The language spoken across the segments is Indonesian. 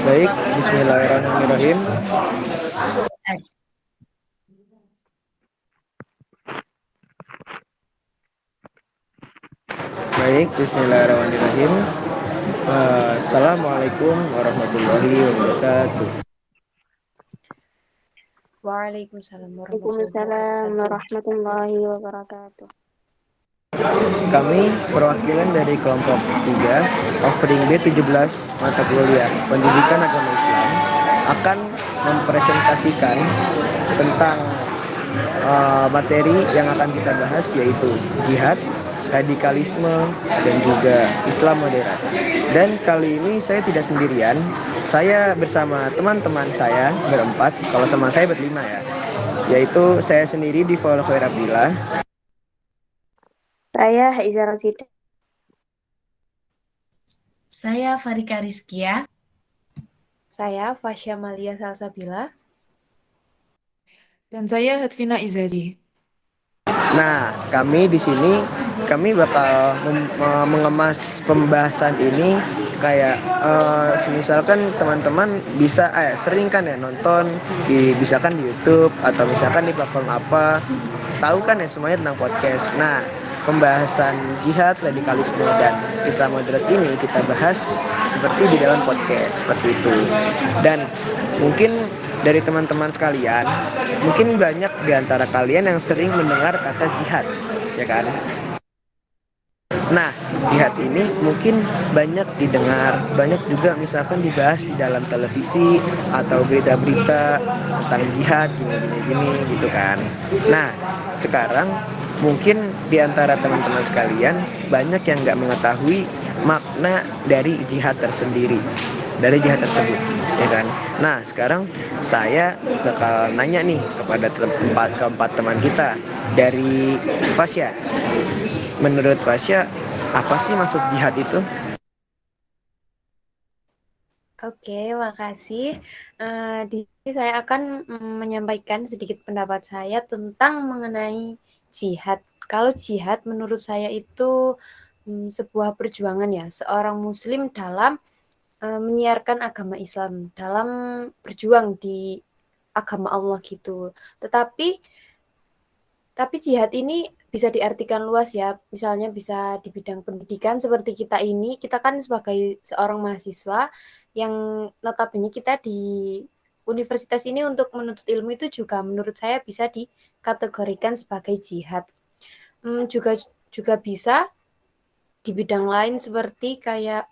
Baik, Babnya masuk bismillahirrahmanirrahim. aja. Baik, bismillahirrahmanirrahim. Assalamualaikum warahmatullahi wabarakatuh. Waalaikumsalam warahmatullahi Waalaikumsalam wabarakatuh. warahmatullahi wabarakatuh. Kami perwakilan dari kelompok 3 offering B17 mata kuliah Pendidikan Agama Islam akan mempresentasikan tentang materi yang akan kita bahas, yaitu jihad, radikalisme, dan juga Islam modern. Dan kali ini saya tidak sendirian, saya bersama teman-teman saya berempat, kalau sama saya berlima ya, yaitu saya sendiri di Khair Abdillah. Saya Haiza Rosida. Saya Farika Rizkia. Saya Fasya Malia Salsabila. Dan saya Hatfina Izazi. Nah, kami di sini bakal mengemas pembahasan ini kayak misalkan teman-teman bisa sering kan ya nonton misalkan di YouTube atau misalkan di platform apa, tahu kan ya semuanya tentang podcast. Nah, pembahasan jihad, radikalisme, dan Islam moderat ini kita bahas seperti di dalam podcast seperti itu. Dan mungkin dari teman-teman sekalian, mungkin banyak di antara kalian yang sering mendengar kata jihad, ya kan? Nah, jihad ini mungkin banyak didengar, banyak juga misalkan dibahas di dalam televisi atau berita-berita tentang jihad gini gitu kan. Nah, sekarang mungkin di antara teman-teman sekalian banyak yang nggak mengetahui makna dari jihad tersendiri, dari jihad tersebut, ya kan? Nah, sekarang saya bakal nanya nih kepada keempat teman kita dari Fasya. Menurut Fasya, apa sih maksud jihad itu? Oke, makasih. Di sini saya akan menyampaikan sedikit pendapat saya tentang mengenai jihad. Kalau jihad menurut saya itu sebuah perjuangan ya, seorang muslim dalam menyiarkan agama Islam, dalam berjuang di agama Allah gitu. Tapi jihad ini bisa diartikan luas ya, misalnya bisa di bidang pendidikan seperti kita ini, kita kan sebagai seorang mahasiswa yang notabene kita di universitas ini untuk menuntut ilmu itu juga menurut saya bisa dikategorikan sebagai jihad. Juga juga bisa di bidang lain seperti kayak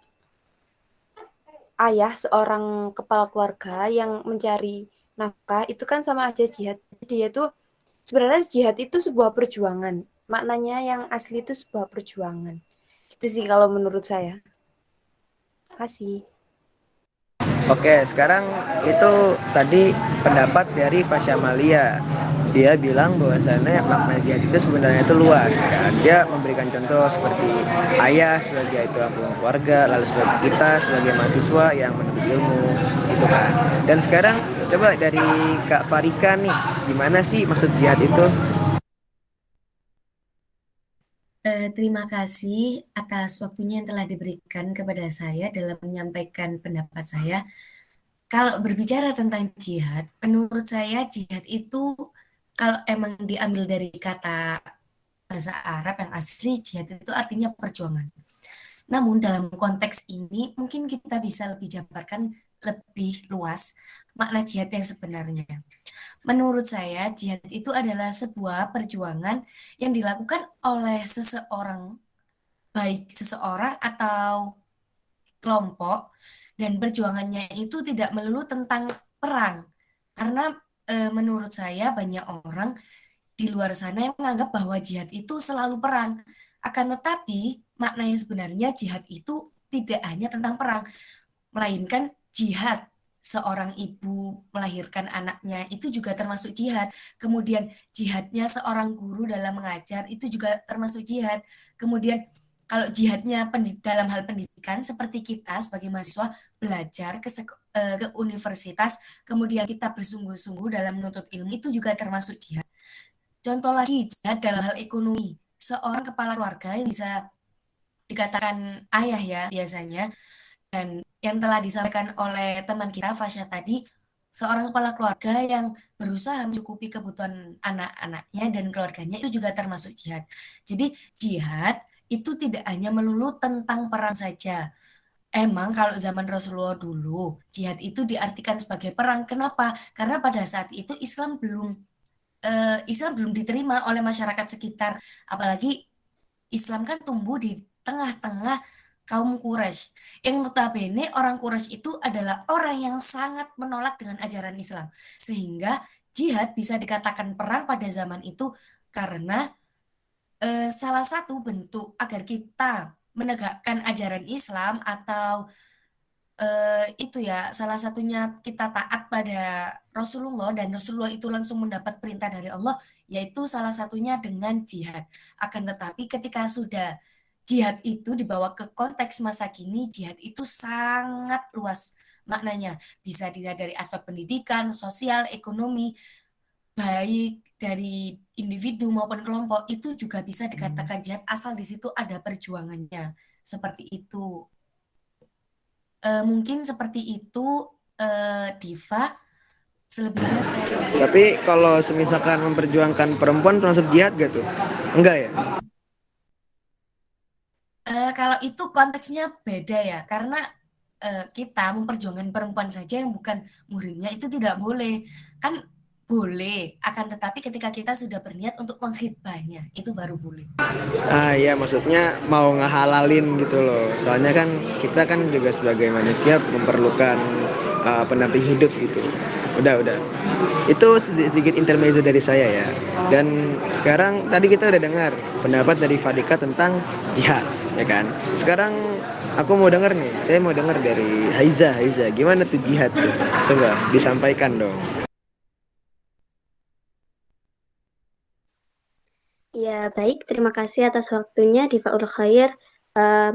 ayah seorang kepala keluarga yang mencari nafkah, itu kan sama aja jihad. Dia tuh sebenarnya jihad itu sebuah perjuangan. Maknanya yang asli itu sebuah perjuangan. Gitu sih kalau menurut saya. Terima kasih. Oke, sekarang itu tadi pendapat dari Fasya Malia. Dia bilang bahwasannya makna jihad itu sebenarnya itu luas kan. Dia memberikan contoh seperti ayah sebagai tulang punggung keluarga, lalu sebagai kita sebagai mahasiswa yang menuntut ilmu, gitu kan. Dan sekarang coba dari Kak Farika nih, gimana sih maksud jihad itu? Terima kasih atas waktunya yang telah diberikan kepada saya dalam menyampaikan pendapat saya. Kalau berbicara tentang jihad, menurut saya jihad itu kalau emang diambil dari kata bahasa Arab yang asli, jihad itu artinya perjuangan. Namun dalam konteks ini mungkin kita bisa lebih jabarkan lebih luas makna jihad yang sebenarnya. Menurut saya, jihad itu adalah sebuah perjuangan yang dilakukan oleh seseorang, baik seseorang atau kelompok, dan perjuangannya itu tidak melulu tentang perang. Karena menurut saya banyak orang di luar sana yang menganggap bahwa jihad itu selalu perang. Akan tetapi, maknanya sebenarnya jihad itu tidak hanya tentang perang, melainkan jihad. Seorang ibu melahirkan anaknya itu juga termasuk jihad. Kemudian jihadnya seorang guru dalam mengajar itu juga termasuk jihad. Kemudian kalau jihadnya dalam hal pendidikan seperti kita sebagai mahasiswa belajar ke universitas, kemudian kita bersungguh-sungguh dalam menuntut ilmu itu juga termasuk jihad. Contoh lagi jihad dalam hal ekonomi. Seorang kepala keluarga yang bisa dikatakan ayah ya biasanya, Dan yang telah disampaikan oleh teman kita Fasya tadi, seorang kepala keluarga yang berusaha mencukupi kebutuhan anak-anaknya dan keluarganya itu juga termasuk jihad. Jadi jihad itu tidak hanya melulu tentang perang saja. Emang kalau zaman Rasulullah dulu, jihad itu diartikan sebagai perang. Kenapa? Karena pada saat itu Islam belum diterima oleh masyarakat sekitar. Apalagi Islam kan tumbuh di tengah-tengah kaum Quraisy. Yang notabene orang Quraisy itu adalah orang yang sangat menolak dengan ajaran Islam. Sehingga jihad bisa dikatakan perang pada zaman itu karena salah satu bentuk agar kita menegakkan ajaran Islam atau itu ya salah satunya kita taat pada Rasulullah dan Rasulullah itu langsung mendapat perintah dari Allah, yaitu salah satunya dengan jihad. Akan tetapi ketika sudah jihad itu dibawa ke konteks masa kini, jihad itu sangat luas maknanya. Bisa dilihat dari aspek pendidikan, sosial, ekonomi, baik dari individu maupun kelompok, itu juga bisa dikatakan jihad asal di situ ada perjuangannya. Seperti itu. Mungkin seperti itu, Diva. Selebihnya saya kembali. Tapi kalau semisalkan memperjuangkan perempuan termasuk jihad gak tuh? Enggak ya? Kalau itu konteksnya beda ya, karena kita memperjuangkan perempuan saja yang bukan muhrimnya itu tidak boleh. Kan boleh, akan tetapi ketika kita sudah berniat untuk mengkhitbahnya, itu baru boleh. Seperti itu. Iya, maksudnya mau ngehalalin gitu loh. Soalnya kan kita kan juga sebagai manusia memerlukan pendamping hidup gitu. Udah. Itu sedikit intermezzo dari saya ya. Dan sekarang tadi kita udah dengar pendapat dari Fadika tentang jihad, ya kan? Sekarang aku mau dengar nih, saya mau dengar dari Haiza. Gimana tuh jihad tuh? Coba disampaikan dong. Ya, baik. Terima kasih atas waktunya di Faul Khair.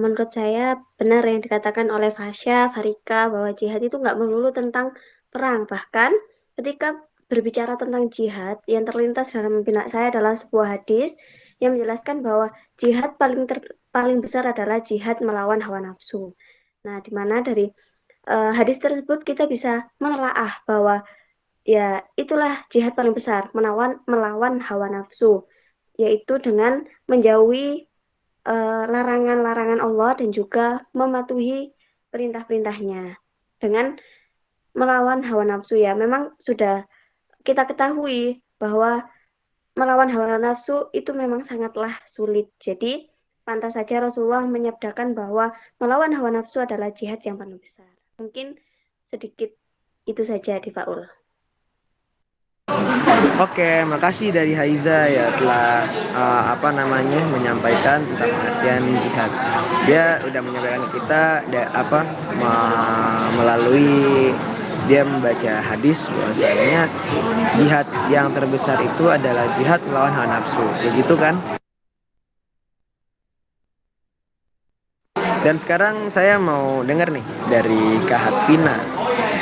Menurut saya benar yang dikatakan oleh Fasya, Farika, bahwa jihad itu nggak melulu tentang perang. Bahkan ketika berbicara tentang jihad, yang terlintas dalam benak saya adalah sebuah hadis yang menjelaskan bahwa jihad paling besar adalah jihad melawan hawa nafsu. Nah, di mana dari hadis tersebut kita bisa menelaah bahwa ya itulah jihad paling besar, melawan hawa nafsu, yaitu dengan menjauhi larangan-larangan Allah dan juga mematuhi perintah-perintahnya dengan melawan hawa nafsu. Ya memang sudah kita ketahui bahwa melawan hawa nafsu itu memang sangatlah sulit. Jadi pantas saja Rasulullah menyabdakan bahwa melawan hawa nafsu adalah jihad yang paling besar. Mungkin sedikit itu saja di Faul. Oke, makasih dari Haiza ya telah menyampaikan tentang pengertian jihad. Dia udah menyampaikan ke kita melalui dia membaca hadis bahwasanya jihad yang terbesar itu adalah jihad melawan hawa nafsu. Begitu kan? Dan sekarang saya mau dengar nih dari Kak Hatfina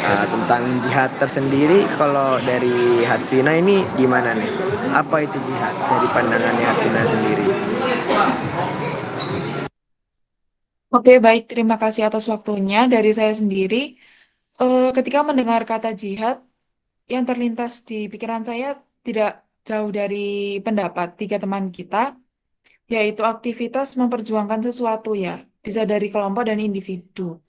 tentang jihad tersendiri. Kalau dari Hatfina ini gimana nih? Apa itu jihad dari pandangannya Hatfina sendiri? Oke, baik. Terima kasih atas waktunya. Dari saya sendiri, ketika mendengar kata jihad, yang terlintas di pikiran saya tidak jauh dari pendapat tiga teman kita, yaitu aktivitas memperjuangkan sesuatu ya, bisa dari kelompok dan individu.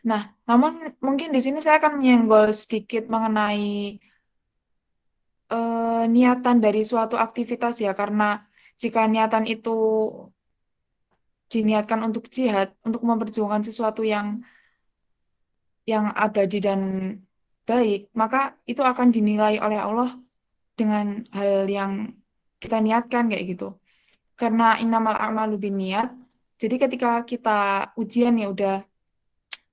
Nah, namun mungkin di sini saya akan menyenggol sedikit mengenai niatan dari suatu aktivitas ya, karena jika niatan itu diniatkan untuk jihad, untuk memperjuangkan sesuatu yang abadi dan baik, maka itu akan dinilai oleh Allah dengan hal yang kita niatkan kayak gitu. Karena innamal a'malu binniyat, jadi ketika kita ujian ya udah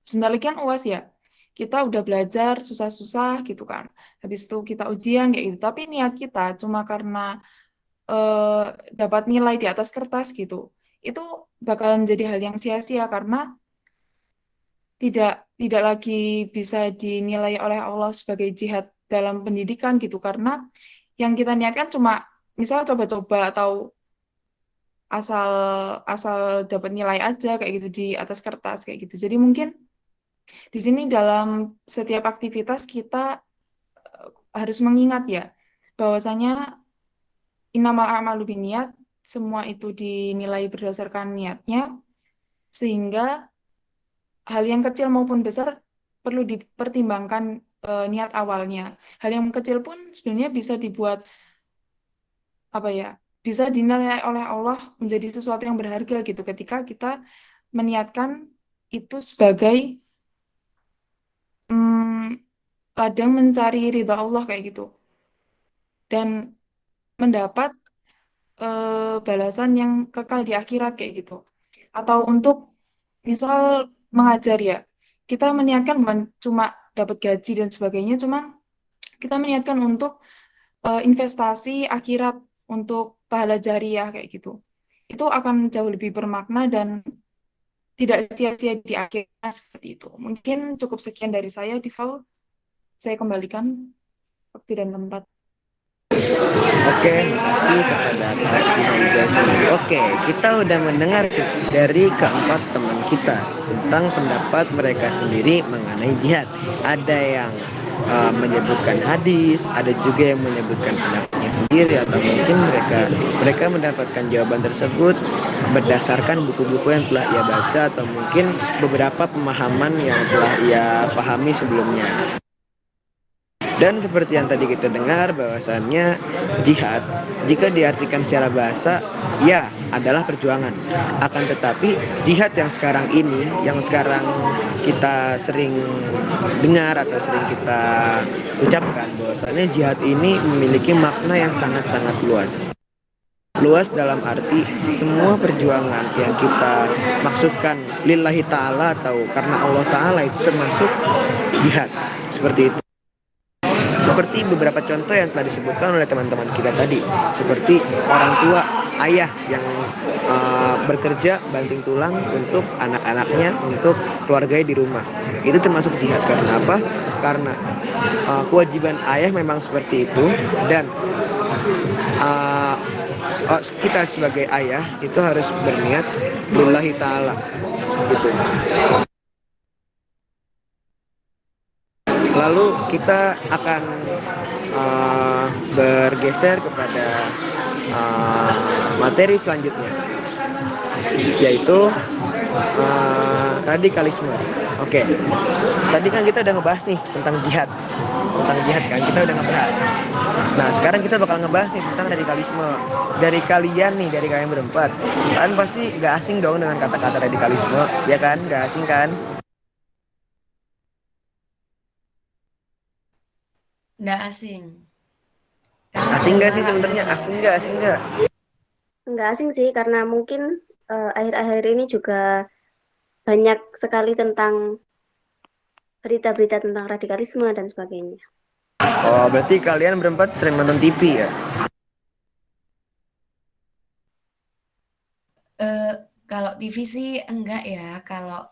sebentar lagi kan UAS ya. Kita udah belajar susah-susah gitu kan. Habis itu kita ujian kayak gitu. Tapi niat kita cuma karena eh, dapat nilai di atas kertas gitu. Itu bakalan jadi hal yang sia-sia karena tidak tidak lagi bisa dinilai oleh Allah sebagai jihad dalam pendidikan gitu. Karena yang kita niatkan cuma misal coba-coba atau asal asal dapat nilai aja kayak gitu di atas kertas kayak gitu. Jadi mungkin Di sini dalam setiap aktivitas kita harus mengingat ya, bahwasanya innamal a'malu binniyat, semua itu dinilai berdasarkan niatnya, sehingga hal yang kecil maupun besar perlu dipertimbangkan niat awalnya. Hal yang kecil pun sebenarnya bisa dibuat apa ya? Bisa dinilai oleh Allah menjadi sesuatu yang berharga gitu ketika kita meniatkan itu sebagai mm, ladang mencari ridha Allah kayak gitu dan mendapat balasan yang kekal di akhirat kayak gitu. Atau untuk misal mengajar ya, kita meniatkan bukan cuma dapat gaji dan sebagainya, cuma kita meniatkan untuk investasi akhirat untuk pahala jariah kayak gitu. Itu akan jauh lebih bermakna dan tidak sia-sia di akhirnya seperti itu. Mungkin cukup sekian dari saya, Dival. Saya kembalikan waktu dan tempat. Oke, makasih kepada Kak Ijazi. Oke, kita udah mendengar dari keempat teman kita tentang pendapat mereka sendiri mengenai jihad. Ada yang menyebutkan hadis, ada juga yang menyebutkan pendapatnya sendiri, atau mungkin mereka mendapatkan jawaban tersebut berdasarkan buku-buku yang telah ia baca, atau mungkin beberapa pemahaman yang telah ia pahami sebelumnya. Dan seperti yang tadi kita dengar bahwasannya jihad jika diartikan secara bahasa ya adalah perjuangan. Akan tetapi jihad yang sekarang ini, yang sekarang kita sering dengar atau sering kita ucapkan, bahwasannya jihad ini memiliki makna yang sangat-sangat luas. Luas dalam arti semua perjuangan yang kita maksudkan lillahi ta'ala atau karena Allah ta'ala itu termasuk jihad. Seperti itu. Seperti beberapa contoh yang telah disebutkan oleh teman-teman kita tadi, seperti orang tua, ayah yang bekerja banting tulang untuk anak-anaknya, untuk keluarganya di rumah. Itu termasuk jihad. Karena apa? Karena kewajiban ayah memang seperti itu, dan kita sebagai ayah itu harus berniat lillahi ta'ala gitu. Lalu kita akan bergeser kepada materi selanjutnya, yaitu radikalisme. Oke, tadi kan kita udah ngebahas nih tentang jihad kan, kita udah ngebahas. Nah, sekarang kita bakal ngebahas nih tentang radikalisme. Dari kalian berempat, kalian pasti gak asing dong dengan kata-kata radikalisme, ya kan? Gak asing kan? Nggak asing. Karena Asing sudah gak sih marak sebenarnya? lagi. Asing gak? Nggak asing sih, karena mungkin akhir-akhir ini juga banyak sekali tentang berita-berita tentang radikalisme dan sebagainya. Oh, berarti kalian berempat sering nonton TV ya? Kalau TV sih enggak ya, kalau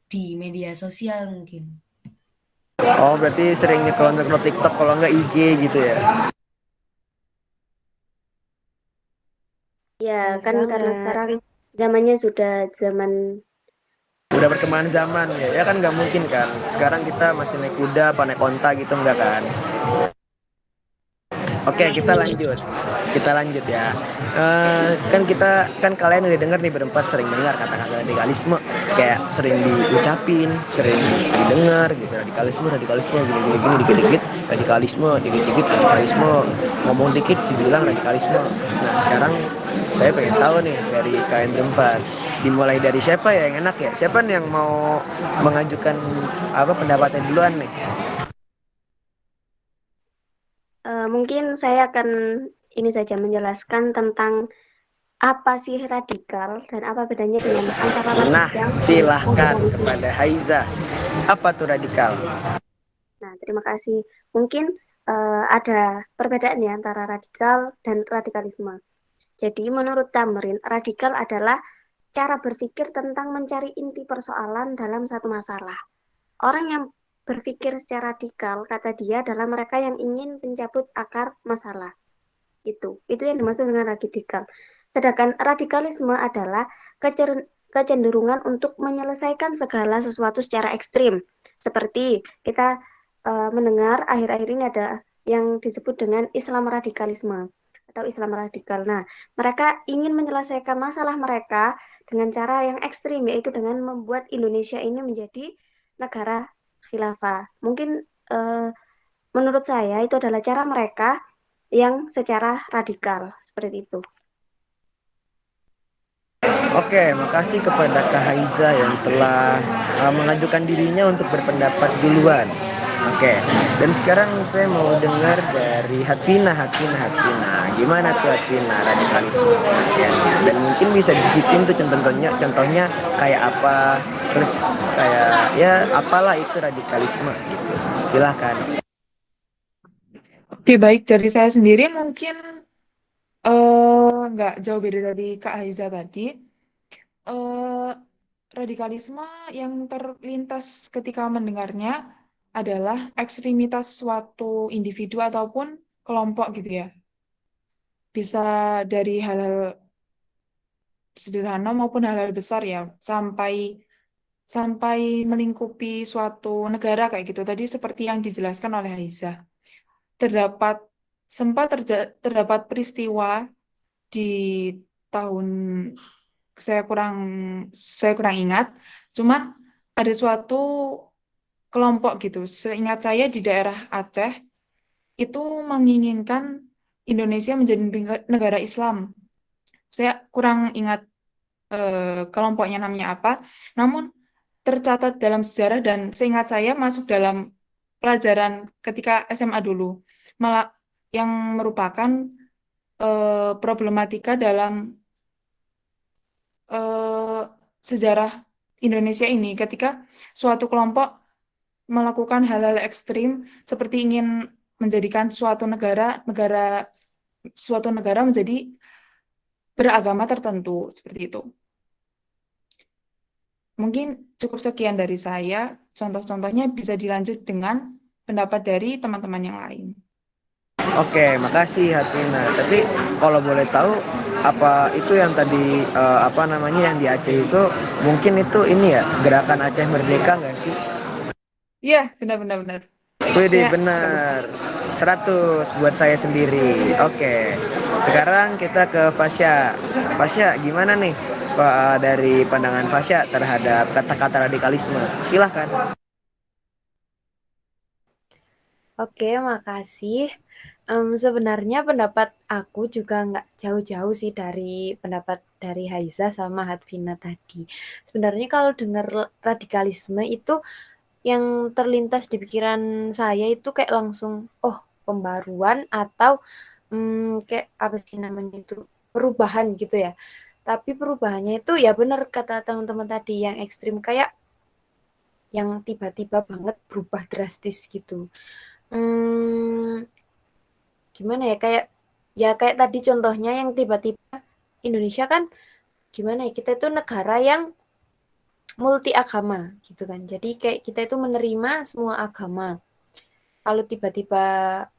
di media sosial mungkin. Oh, berarti sering nyekel TikTok kalau nggak IG gitu ya? Ya, Benar kan karena banget. sekarang zamannya sudah zaman Udah perkembangan zaman ya, ya kan nggak mungkin kan. Sekarang kita masih naik kuda, apa naik onta gitu nggak kan? Oke, kita lanjut ya. Kan kalian udah dengar nih berempat sering dengar kata-kata radikalisme, kayak sering diucapin, sering didengar gitu, radikalisme gini dikit-dikit radikalisme, ngomong dikit dibilang radikalisme. Nah, sekarang saya pengen tahu nih dari kalian berempat, dimulai dari siapa ya yang enak ya? Siapa nih yang mau mengajukan pendapatnya duluan nih? mungkin saya akan ini saja menjelaskan tentang apa sih radikal dan apa bedanya dengan antara Nah, radikal dan silahkan radikalisme. kepada Haiza. Apa tuh radikal? Nah, terima kasih. Mungkin ada perbedaan ya antara radikal dan radikalisme. Jadi menurut Tamrin, radikal adalah cara berpikir tentang mencari inti persoalan dalam satu masalah. Orang yang berpikir secara radikal, kata dia, adalah mereka yang ingin mencabut akar masalah. Itu yang dimaksud dengan radikal. Sedangkan radikalisme adalah kecenderungan untuk menyelesaikan segala sesuatu secara ekstrim. Seperti kita mendengar akhir-akhir ini ada yang disebut dengan Islam radikalisme atau Islam radikal. Nah, mereka ingin menyelesaikan masalah mereka dengan cara yang ekstrim, yaitu dengan membuat Indonesia ini menjadi negara khilafah. Mungkin menurut saya itu adalah cara mereka yang secara radikal seperti itu. Oke, makasih kepada Kak Haiza yang telah mengajukan dirinya untuk berpendapat duluan. Oke, dan sekarang saya mau dengar dari Hatvina. Gimana tuh Hatvina radikalisme? Ya, dan mungkin bisa disipin tuh contohnya kayak apa, terus kayak ya apalah itu radikalisme gitu. Silahkan. Oke, baik. Dari saya sendiri mungkin nggak jauh beda dari Kak Haiza tadi. Eh, Radikalisme yang terlintas ketika mendengarnya adalah ekstremitas suatu individu ataupun kelompok gitu ya. Bisa dari hal-hal sederhana maupun hal-hal besar ya, sampai sampai melingkupi suatu negara kayak gitu. Tadi seperti yang dijelaskan oleh Haiza. Terdapat terdapat peristiwa di tahun saya kurang saya kurang ingat, cuman ada suatu kelompok gitu. Seingat saya di daerah Aceh itu menginginkan Indonesia menjadi negara Islam. Saya kurang ingat kelompoknya namanya apa. Namun tercatat dalam sejarah dan seingat saya masuk dalam pelajaran ketika SMA dulu, malah yang merupakan problematika dalam eh, sejarah Indonesia ini ketika suatu kelompok melakukan hal-hal ekstrim seperti ingin menjadikan suatu negara menjadi beragama tertentu seperti itu. Mungkin cukup sekian dari saya. Contoh-contohnya bisa dilanjut dengan pendapat dari teman-teman yang lain. Oke, makasih Hatvina. Tapi kalau boleh tahu apa itu yang tadi apa namanya yang di Aceh itu mungkin itu ini ya gerakan Aceh Merdeka nggak sih? Iya, benar-benar benar. Widih Saya agak lupa. benar. 100 buat saya sendiri. Oke. Sekarang kita ke Fasya. Fasya gimana nih Pak dari pandangan Fasya terhadap kata-kata radikalisme? Silahkan. Oke, makasih. Sebenarnya pendapat aku juga nggak jauh-jauh sih dari pendapat dari Haiza sama Hatvina tadi. Sebenarnya kalau dengar radikalisme itu yang terlintas di pikiran saya itu kayak langsung, oh pembaruan atau kayak apa sih namanya itu perubahan gitu ya. Tapi perubahannya itu ya benar kata teman-teman tadi yang ekstrim kayak yang tiba-tiba banget berubah drastis gitu. Hmm, Gimana ya kayak tadi contohnya yang tiba-tiba Indonesia kan gimana ya kita itu negara yang multi agama gitu kan. Jadi kayak kita itu menerima semua agama. Kalau tiba-tiba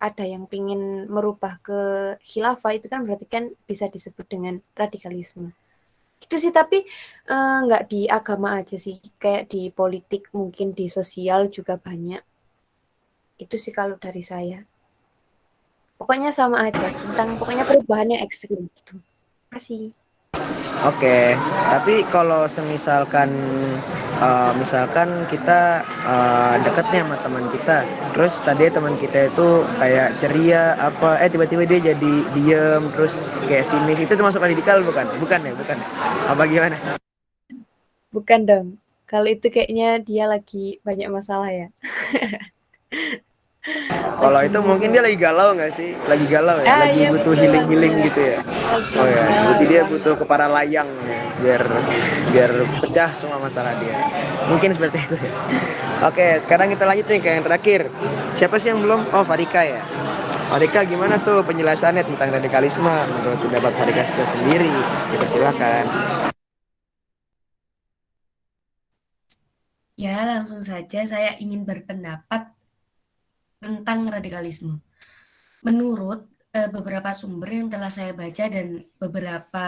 ada yang pingin merubah ke khilafah itu kan berarti kan bisa disebut dengan radikalisme. Gitu sih tapi nggak di agama aja sih, kayak di politik mungkin di sosial juga banyak. Itu sih kalau dari saya. Pokoknya sama aja tentang pokoknya perubahannya ekstrim gitu. Terima kasih. Oke, tapi kalau misalkan kita deket nih sama teman kita, terus tadi teman kita itu kayak ceria apa, tiba-tiba dia jadi diem, terus kayak sinis, itu termasuk radikal bukan? Bukan ya, bukan ya? Apa gimana? Bukan dong. Kalau itu kayaknya dia lagi banyak masalah ya. Kalau Lagi itu mungkin dia murung. lagi galau nggak sih? Lagi galau ya? Lagi Iya butuh betul healing-healing banget. gitu ya? Lagi Oh ya, berarti galau dia banget. butuh ke para layang ya, biar biar pecah semua masalah dia. Mungkin seperti itu ya. Oke, sekarang kita lanjut nih ke yang terakhir. Siapa sih yang belum? Oh, Farika ya. Farika gimana tuh penjelasannya tentang radikalisme menurut pendapat Farika sendiri? Kita silakan. Ya, langsung saja saya ingin berpendapat tentang radikalisme. Menurut beberapa sumber yang telah saya baca dan beberapa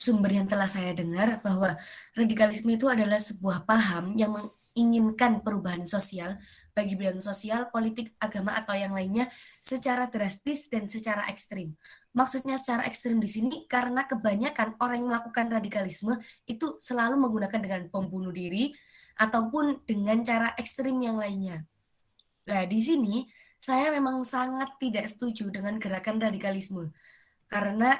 sumber yang telah saya dengar bahwa radikalisme itu adalah sebuah paham yang menginginkan perubahan sosial bagi bidang sosial, politik, agama, atau yang lainnya secara drastis dan secara ekstrim. Maksudnya secara ekstrim di sini karena kebanyakan orang yang melakukan radikalisme itu selalu menggunakan dengan bom bunuh diri ataupun dengan cara ekstrim yang lainnya. Nah, di sini saya memang sangat tidak setuju dengan gerakan radikalisme karena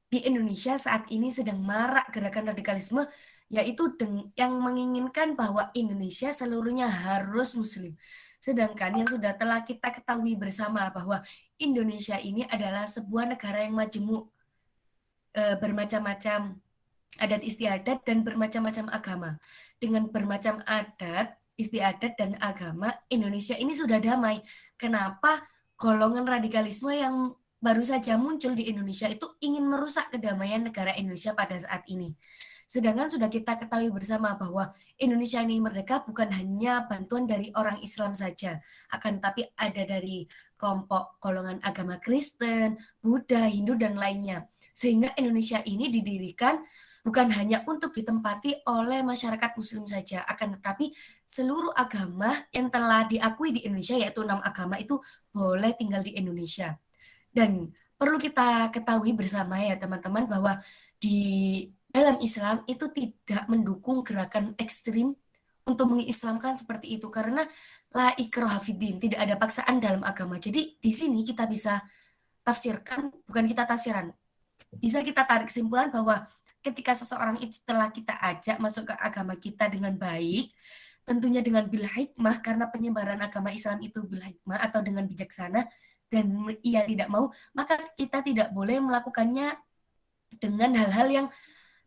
di Indonesia saat ini sedang marak gerakan radikalisme, yaitu yang menginginkan bahwa Indonesia seluruhnya harus Muslim. Sedangkan yang sudah telah kita ketahui bersama bahwa Indonesia ini adalah sebuah negara yang majemuk, bermacam-macam adat istiadat dan bermacam-macam agama. Dengan bermacam adat, istiadat, dan agama, Indonesia ini sudah damai. Kenapa golongan radikalisme yang baru saja muncul di Indonesia itu ingin merusak kedamaian negara Indonesia pada saat ini? Sedangkan sudah kita ketahui bersama bahwa Indonesia ini merdeka bukan hanya bantuan dari orang Islam saja, akan tapi ada dari kelompok golongan agama Kristen, Buddha, Hindu, dan lainnya. Sehingga Indonesia ini didirikan bukan hanya untuk ditempati oleh masyarakat Muslim saja, akan tetapi seluruh agama yang telah diakui di Indonesia, yaitu 6 agama itu boleh tinggal di Indonesia. Dan perlu kita ketahui bersama ya teman-teman bahwa di dalam Islam itu tidak mendukung gerakan ekstrim untuk mengislamkan seperti itu karena la ikraha fiddin, tidak ada paksaan dalam agama. Jadi di sini kita bisa tafsirkan, bukan kita tafsiran, bisa kita tarik kesimpulan bahwa ketika seseorang itu telah kita ajak masuk ke agama kita dengan baik, tentunya dengan bil hikmah karena penyebaran agama Islam itu bil hikmah atau dengan bijaksana, dan ia tidak mau, maka kita tidak boleh melakukannya dengan hal-hal yang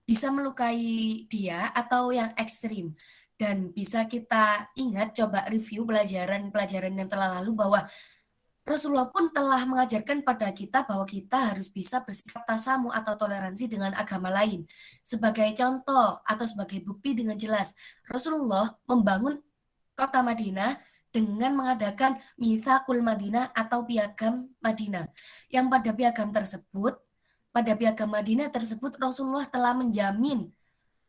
bisa melukai dia atau yang ekstrim. Dan bisa kita ingat, coba review pelajaran-pelajaran yang telah lalu bahwa Rasulullah pun telah mengajarkan pada kita bahwa kita harus bisa bersikap tasamu atau toleransi dengan agama lain. Sebagai contoh atau sebagai bukti dengan jelas, Rasulullah membangun kota Madinah dengan mengadakan Mitsaqul Madinah atau piagam Madinah. Yang pada piagam Madinah tersebut Rasulullah telah menjamin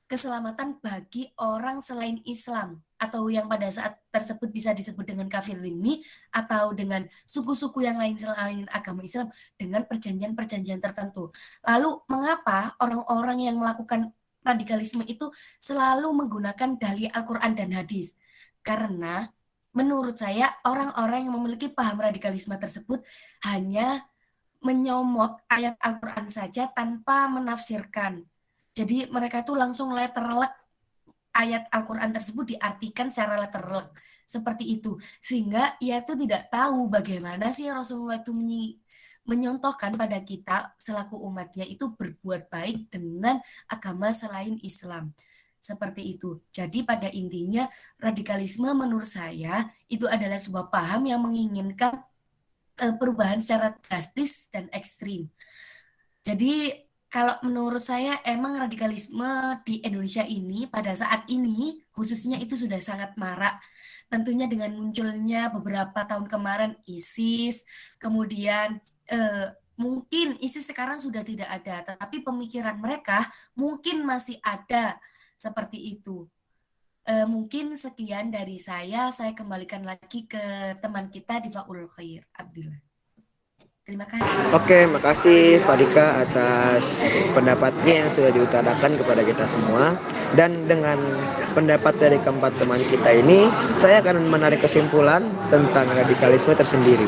keselamatan bagi orang selain Islam atau yang pada saat tersebut bisa disebut dengan kafir dhimmi atau dengan suku-suku yang lain selain agama Islam dengan perjanjian-perjanjian tertentu. Lalu mengapa orang-orang yang melakukan radikalisme itu selalu menggunakan dalil Al-Quran dan hadis? Karena menurut saya, orang-orang yang memiliki paham radikalisme tersebut hanya menyomot ayat Al-Quran saja tanpa menafsirkan. Jadi mereka itu langsung letterlek ayat Al-Quran tersebut diartikan secara letterlek. Seperti itu. Sehingga ia itu tidak tahu bagaimana sih Rasulullah itu menyontohkan pada kita selaku umatnya itu berbuat baik dengan agama selain Islam. Seperti itu. Jadi pada intinya radikalisme menurut saya itu adalah sebuah paham yang menginginkan perubahan secara drastis dan ekstrim. Jadi kalau menurut saya emang radikalisme di Indonesia ini pada saat ini khususnya itu sudah sangat marak. Tentunya dengan munculnya beberapa tahun kemarin ISIS, kemudian mungkin ISIS sekarang sudah tidak ada, tetapi pemikiran mereka mungkin masih ada. Seperti itu. Mungkin sekian dari saya kembalikan lagi ke teman kita di Faul Khair, Abdillah. Terima kasih. Oke, makasih Fadika atas pendapatnya yang sudah diutarakan kepada kita semua. Dan dengan pendapat dari keempat teman kita ini, saya akan menarik kesimpulan tentang radikalisme tersendiri.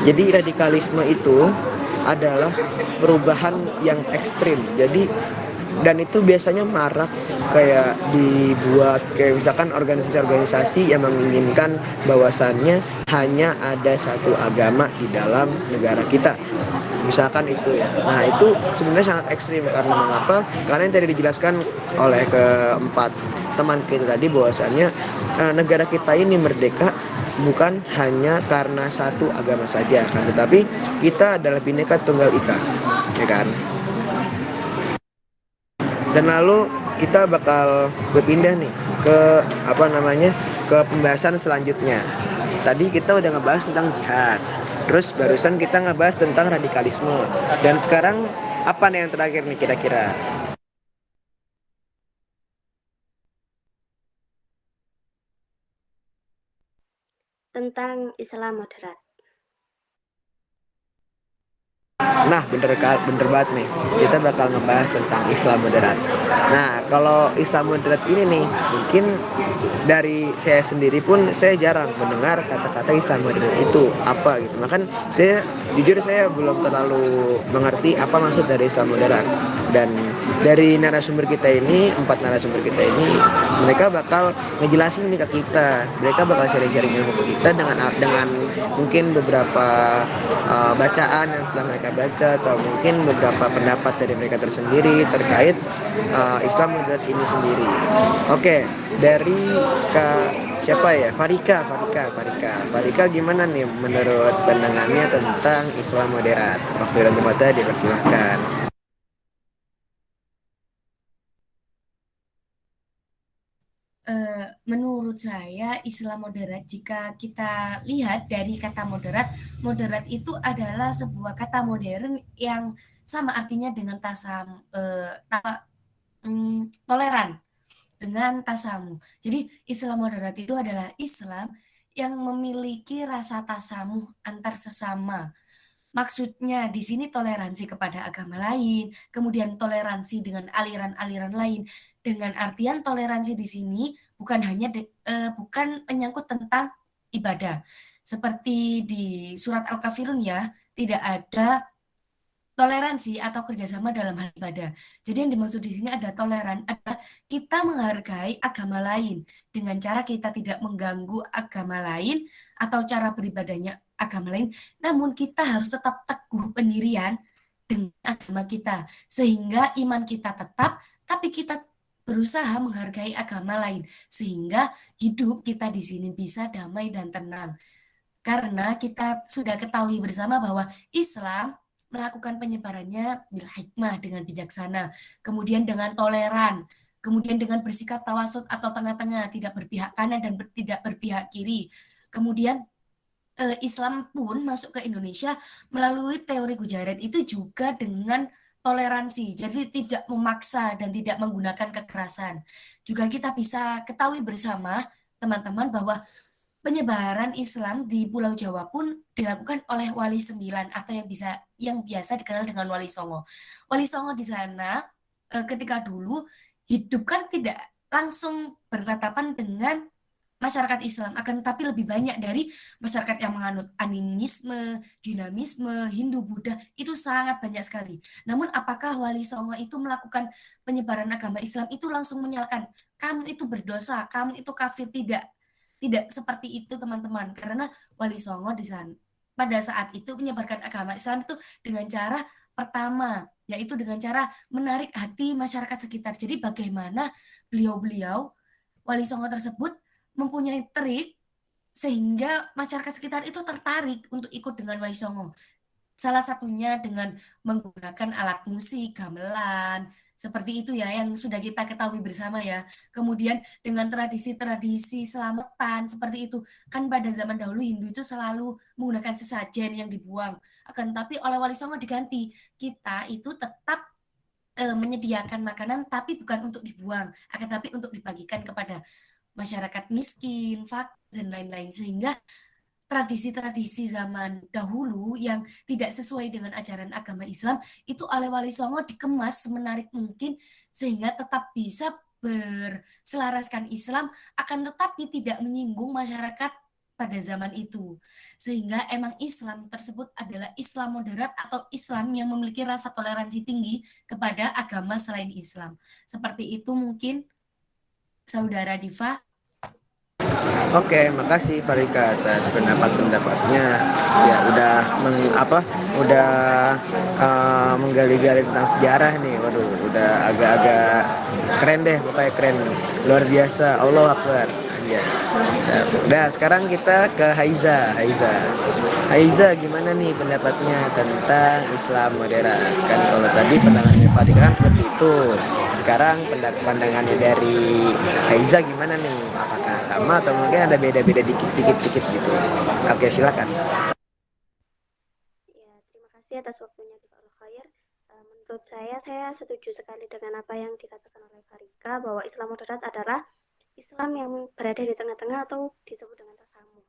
Jadi radikalisme itu adalah perubahan yang ekstrim. Dan itu biasanya marak kayak dibuat kayak misalkan organisasi-organisasi yang menginginkan bahwasannya hanya ada satu agama di dalam negara kita. Misalkan itu ya. Nah, itu sebenarnya sangat ekstrim karena mengapa? Karena yang tadi dijelaskan oleh keempat teman kita tadi bahwasannya negara kita ini merdeka bukan hanya karena satu agama saja kan, tetapi kita adalah Bhinneka Tunggal Ika, ya kan? Dan lalu kita bakal berpindah nih ke ke pembahasan selanjutnya. Tadi kita udah ngebahas tentang jihad. Terus barusan kita ngebahas tentang radikalisme. Dan sekarang apa nih yang terakhir nih kira-kira? tentang Islam moderat. Nah, bener banget nih. Kita bakal ngebahas tentang Islam moderat. Nah, kalau Islam moderat ini nih, mungkin dari saya sendiri pun saya jarang mendengar kata-kata Islam moderat itu apa gitu. Bahkan jujur saya belum terlalu mengerti apa maksud dari Islam moderat. Dan dari narasumber kita ini, 4 narasumber kita ini, mereka bakal ngejelasin nih ke kita. Mereka bakal sharing-sharing ilmu ke kita dengan mungkin beberapa bacaan yang telah mereka baca atau mungkin beberapa pendapat dari mereka tersendiri terkait Islam moderat ini sendiri. Oke, dari siapa ya? Farika gimana nih menurut pandangannya tentang Islam moderat? Waktu dan tempatnya dipersilahkan. Menurut saya Islam moderat, jika kita lihat dari kata moderat, moderat itu adalah sebuah kata modern yang sama artinya dengan toleran dengan tasamu. Jadi Islam moderat itu adalah Islam yang memiliki rasa tasamuh antar sesama. Maksudnya di sini toleransi kepada agama lain, kemudian toleransi dengan aliran-aliran lain. Dengan artian toleransi di sini bukan menyangkut tentang ibadah. Seperti di surat Al-Kafirun ya, tidak ada toleransi atau kerjasama dalam hal ibadah. Jadi yang dimaksud di sini ada toleran, adalah kita menghargai agama lain dengan cara kita tidak mengganggu agama lain atau cara beribadahnya agama lain, namun kita harus tetap teguh pendirian dengan agama kita, sehingga iman kita tetap, tapi kita berusaha menghargai agama lain, sehingga hidup kita di sini bisa damai dan tenang. Karena kita sudah ketahui bersama bahwa Islam melakukan penyebarannya bil hikmah dengan bijaksana, kemudian dengan toleran, kemudian dengan bersikap tawasud atau tengah-tengah, tidak berpihak kanan dan tidak berpihak kiri. Kemudian Islam pun masuk ke Indonesia melalui teori Gujarat itu juga dengan toleransi, jadi tidak memaksa dan tidak menggunakan kekerasan. Juga kita bisa ketahui bersama teman-teman bahwa penyebaran Islam di Pulau Jawa pun dilakukan oleh Wali Sembilan atau yang biasa dikenal dengan Wali Songo. Wali Songo di sana ketika dulu hidup kan tidak langsung bertatapan dengan masyarakat Islam, akan tetapi lebih banyak dari masyarakat yang menganut animisme, dinamisme, Hindu, Buddha, itu sangat banyak sekali. Namun apakah Wali Songo itu melakukan penyebaran agama Islam itu langsung menyalahkan, kamu itu berdosa, kamu itu kafir? Tidak seperti itu teman-teman, karena Wali Songo di sana pada saat itu menyebarkan agama Islam itu dengan cara pertama, yaitu dengan cara menarik hati masyarakat sekitar. Jadi bagaimana beliau-beliau Wali Songo tersebut mempunyai trik sehingga masyarakat sekitar itu tertarik untuk ikut dengan Wali Songo. Salah satunya dengan menggunakan alat musik, gamelan, seperti itu ya yang sudah kita ketahui bersama ya. Kemudian dengan tradisi-tradisi selamatan seperti itu. Kan pada zaman dahulu Hindu itu selalu menggunakan sesajen yang dibuang. Akan tapi oleh Wali Songo diganti. Kita itu tetap menyediakan makanan tapi bukan untuk dibuang, akan tapi untuk dibagikan kepada masyarakat miskin, fakir, dan lain-lain. Sehingga tradisi-tradisi zaman dahulu yang tidak sesuai dengan ajaran agama Islam itu oleh Wali Songo dikemas semenarik mungkin sehingga tetap bisa berselaraskan Islam akan tetapi tidak menyinggung masyarakat pada zaman itu. Sehingga emang Islam tersebut adalah Islam moderat atau Islam yang memiliki rasa toleransi tinggi kepada agama selain Islam. Seperti itu mungkin Saudara Diva. Oke, makasih Farika atas pendapat-pendapatnya. Ya udah menggali-gali tentang sejarah nih. Waduh, udah agak-agak keren deh, pokoknya keren, luar biasa. Allahu Akbar. Ya. Nah, sekarang kita ke Haiza, gimana nih pendapatnya tentang Islam moderat? Kan kalau tadi pandangannya Farika kan seperti itu. Sekarang pandangannya dari Haiza gimana nih? Apakah sama atau mungkin ada beda-beda dikit-dikit gitu? Oke, silakan. Ya, terima kasih atas waktunya di Pak Khair. Menurut saya setuju sekali dengan apa yang dikatakan oleh Farika bahwa Islam moderat adalah Islam yang berada di tengah-tengah atau disebut dengan tasamuh.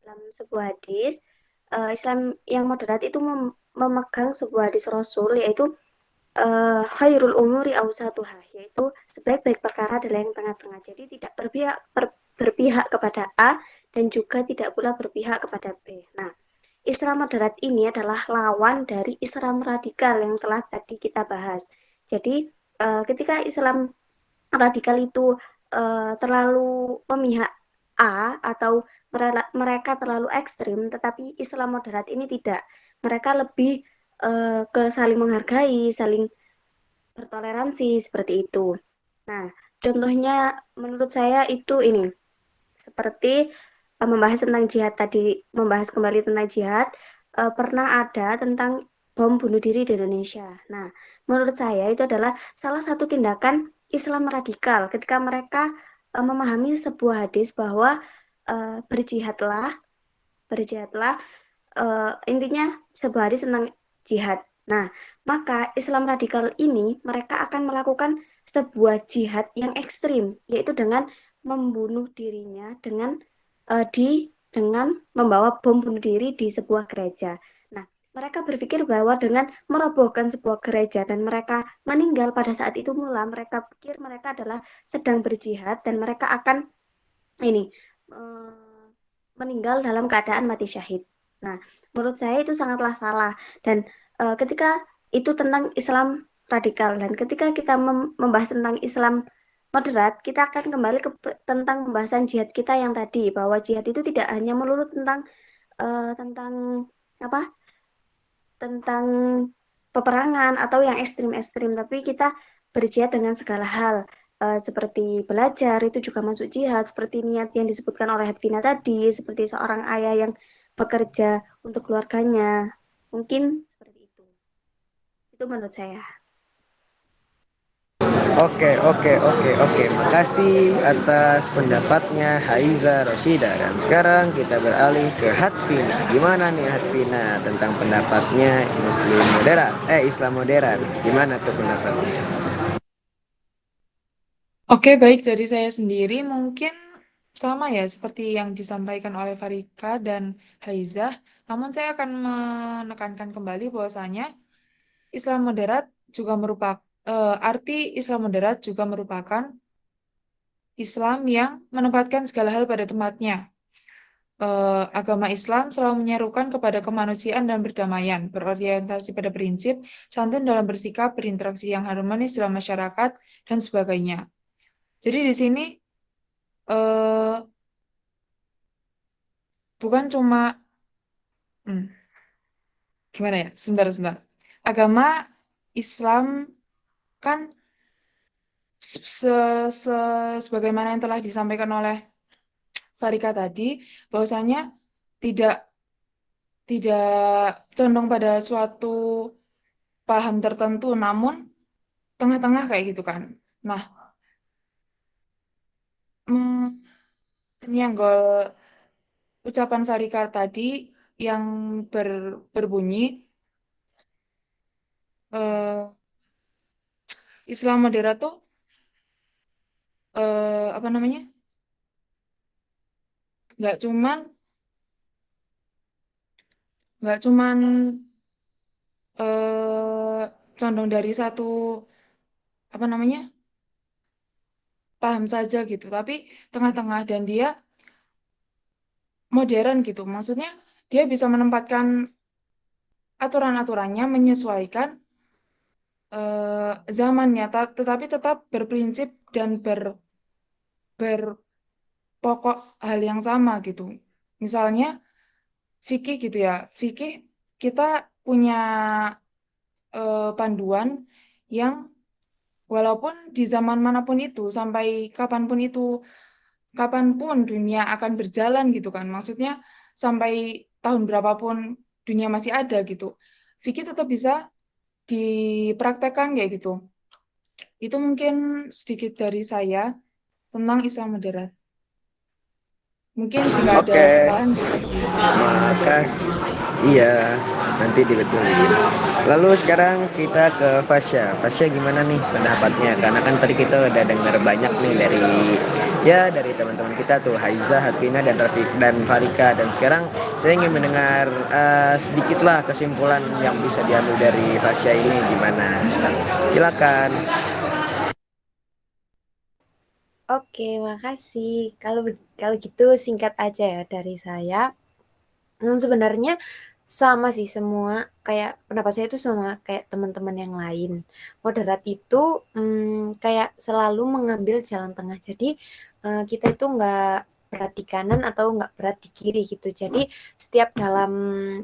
dalam sebuah hadis, Islam yang moderat itu memegang sebuah hadis Rasul, yaitu khairul umuri awsatuhah, yaitu sebaik-baik perkara adalah yang tengah-tengah. Jadi tidak berpihak kepada A dan juga tidak pula berpihak kepada B. Nah, Islam moderat ini adalah lawan dari Islam radikal yang telah tadi kita bahas. Jadi ketika Islam radikal itu terlalu memihak A atau mereka terlalu ekstrim, tetapi Islam moderat ini tidak. Mereka lebih ke saling menghargai, saling bertoleransi seperti itu. Nah, contohnya menurut saya itu ini seperti membahas tentang jihad tadi, membahas kembali tentang jihad, pernah ada tentang bom bunuh diri di Indonesia. Nah, menurut saya itu adalah salah satu tindakan Islam radikal ketika mereka memahami sebuah hadis bahwa berjihadlah, intinya sebuah hadis tentang jihad. Nah, maka Islam radikal ini mereka akan melakukan sebuah jihad yang ekstrim, yaitu dengan membunuh dirinya dengan membawa bom bunuh diri di sebuah gereja. Nah, mereka berpikir bahwa dengan merobohkan sebuah gereja dan mereka meninggal pada saat itu mula, mereka pikir mereka adalah sedang berjihad dan mereka akan ini meninggal dalam keadaan mati syahid. Nah, menurut saya itu sangatlah salah dan ketika itu tentang Islam radikal dan ketika kita membahas tentang Islam moderat, kita akan kembali tentang pembahasan jihad kita yang tadi bahwa jihad itu tidak hanya melulu tentang apa? Tentang peperangan atau yang ekstrim-ekstrim, tapi kita berjihad dengan segala hal. Seperti belajar itu juga masuk jihad, seperti niat yang disebutkan oleh Hadvina tadi, seperti seorang ayah yang bekerja untuk keluarganya. Mungkin seperti itu. Itu menurut saya. Oke. Makasih atas pendapatnya Haiza Roshida. Dan sekarang kita beralih ke Hadvina. Gimana nih Hadvina tentang pendapatnya Islam moderat? Gimana tuh pendapatnya? Oke, baik, dari saya sendiri mungkin sama ya seperti yang disampaikan oleh Farika dan Haizah. Namun saya akan menekankan kembali bahwasanya Islam moderat juga merupakan arti Islam moderat juga merupakan Islam yang menempatkan segala hal pada tempatnya. Agama Islam selalu menyerukan kepada kemanusiaan dan perdamaian, berorientasi pada prinsip santun dalam bersikap, berinteraksi yang harmonis dalam masyarakat, dan sebagainya. Jadi di sini bukan cuma gimana ya? Sebentar. Agama Islam kan sebagaimana yang telah disampaikan oleh Farika tadi, bahwasanya tidak condong pada suatu paham tertentu, namun tengah-tengah kayak gitu kan. Nah, menyenggol ucapan Farika tadi yang berbunyi Islam moderat tuh apa namanya? Nggak cuman condong dari satu apa namanya? Paham saja gitu, tapi tengah-tengah dan dia modern gitu. Maksudnya dia bisa menempatkan aturan-aturannya menyesuaikan zamannya, tetapi tetap berprinsip dan berpokok hal yang sama gitu. Misalnya fikih gitu ya, fikih kita punya panduan yang walaupun di zaman manapun itu sampai kapanpun dunia akan berjalan gitu kan, maksudnya sampai tahun berapapun dunia masih ada gitu, fikih tetap bisa dipraktekkan kayak gitu. Itu mungkin sedikit dari saya tentang Islam moderat. Mungkin jika ada Oke. kesalahan bisa Makasih. Iya, nanti dibetulin. Lalu sekarang kita ke Fasya. Fasya gimana nih pendapatnya? Karena kan tadi kita udah dengar banyak nih dari ya dari teman-teman kita tuh Haiza, Hatina dan Rafiq dan Farika. Dan sekarang saya ingin mendengar sedikitlah kesimpulan yang bisa diambil dari Fasya ini gimana. Silakan. Oke, makasih. Kalau gitu singkat aja ya dari saya. Sebenarnya sama sih semua kayak pendapat saya itu sama kayak teman-teman yang lain. Moderat itu kayak selalu mengambil jalan tengah. Jadi kita itu nggak berat di kanan atau nggak berat di kiri gitu. Jadi setiap dalam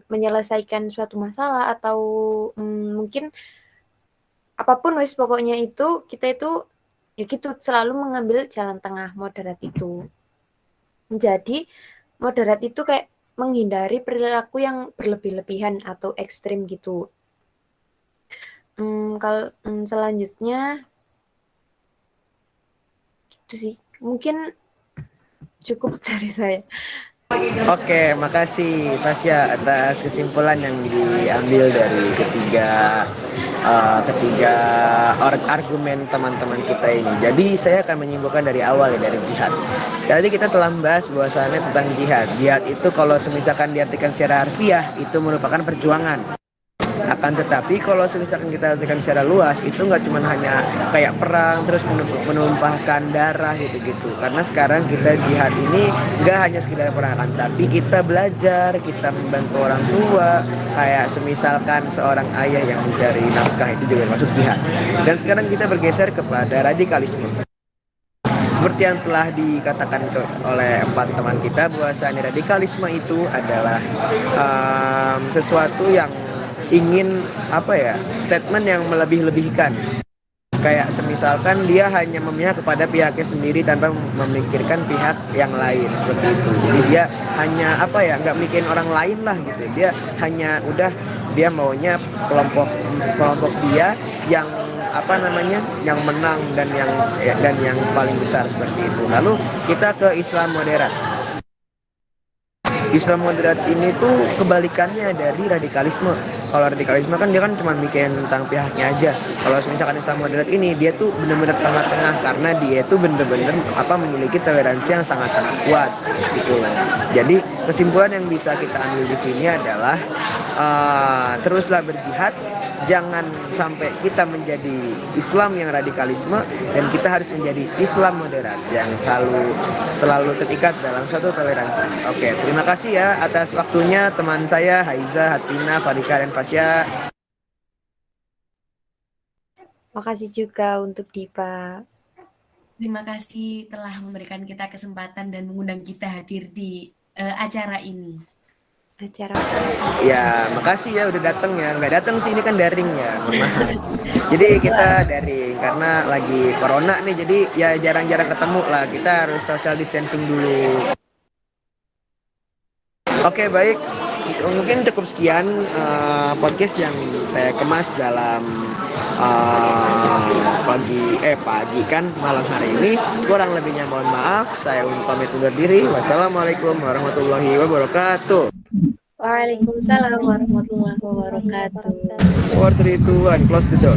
menyelesaikan suatu masalah atau mungkin apapun wis pokoknya itu kita itu ya gitu selalu mengambil jalan tengah moderat itu. Jadi moderat itu kayak menghindari perilaku yang berlebih-lebihan atau ekstrim gitu. Kalau selanjutnya gitu sih. Mungkin cukup dari saya. Oke, makasih Fasya atas kesimpulan yang diambil dari ketiga argumen teman-teman kita ini. Jadi saya akan menyimpulkan dari awal ya, dari jihad. Tadi kita telah membahas bahwasannya tentang jihad. Jihad itu kalau semisalkan diartikan secara harfiah itu merupakan perjuangan. Akan tetapi kalau misalkan kita artikan secara luas itu nggak cuma hanya kayak perang terus menumpahkan darah gitu-gitu. Karena sekarang kita jihad ini nggak hanya sekedar perang, akan tapi kita belajar, kita membantu orang tua, kayak semisalkan seorang ayah yang mencari nafkah itu juga masuk jihad. Dan sekarang kita bergeser kepada radikalisme. Seperti yang telah dikatakan oleh 4 teman kita, bahwasanya radikalisme itu adalah sesuatu yang ingin statement yang melebih-lebihkan. Kayak semisalkan dia hanya memihak kepada pihaknya sendiri tanpa memikirkan pihak yang lain, seperti itu. Jadi dia hanya nggak mikirin orang lain lah gitu. Dia hanya dia maunya kelompok dia yang yang menang dan yang paling besar, seperti itu. Lalu kita ke Islam moderat. Islam moderat ini tuh kebalikannya dari radikalisme. Kalau radikalisme kan dia kan cuma mikirin tentang pihaknya aja. Kalau misalkan Islam moderat ini dia tuh benar-benar tengah-tengah, karena dia tuh benar-benar memiliki toleransi yang sangat-sangat kuat gitu. Jadi kesimpulan yang bisa kita ambil di sini adalah teruslah berjihad. Jangan sampai kita menjadi Islam yang radikalisme, dan kita harus menjadi Islam moderat yang selalu terikat dalam suatu toleransi. Oke, terima kasih ya atas waktunya teman saya Haiza, Hatina, Farika, dan Fasya. Makasih juga untuk Dipa. Terima kasih telah memberikan kita kesempatan dan mengundang kita hadir di acara ini. Acara Ya, makasih ya udah datang ya. Nggak datang sih, ini kan daring ya. Maaf. Jadi kita daring karena lagi corona nih. Jadi ya jarang-jarang ketemu lah. Kita harus social distancing dulu. Oke, baik. Mungkin cukup sekian podcast yang saya kemas dalam malam hari ini. Kurang lebihnya mohon maaf. Saya pamit undur diri. Wassalamualaikum warahmatullahi wabarakatuh. Waalaikumsalam warahmatullahi wabarakatuh. 4, 3, 2, 1, close the door.